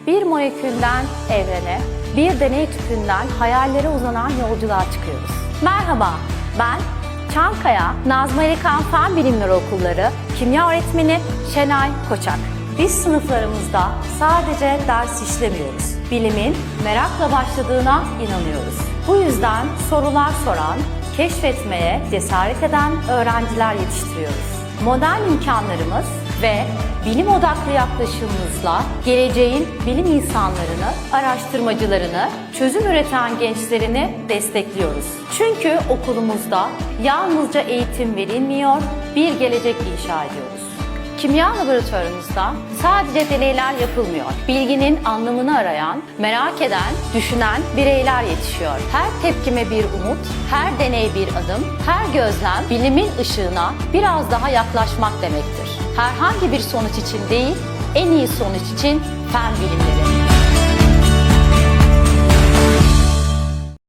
Bir molekülden evrene, bir deney tüpünden hayallere uzanan yolculuğa çıkıyoruz. Merhaba, ben Çankaya Nazım Alikan Fen Bilimleri Okulları Kimya Öğretmeni Şenay Koçak. Biz sınıflarımızda sadece ders işlemiyoruz. Bilimin merakla başladığına inanıyoruz. Bu yüzden sorular soran, keşfetmeye cesaret eden öğrenciler yetiştiriyoruz. Modern imkanlarımız ve bilim odaklı yaklaşımımızla geleceğin bilim insanlarını, araştırmacılarını, çözüm üreten gençlerini destekliyoruz. Çünkü okulumuzda yalnızca eğitim verilmiyor, bir gelecek inşa ediyoruz. Kimya laboratuvarımızda sadece deneyler yapılmıyor. Bilginin anlamını arayan, merak eden, düşünen bireyler yetişiyor. Her tepkime bir umut, her deney bir adım, her gözlem bilimin ışığına biraz daha yaklaşmak demektir. Herhangi bir sonuç için değil, en iyi sonuç için fen bilimleri.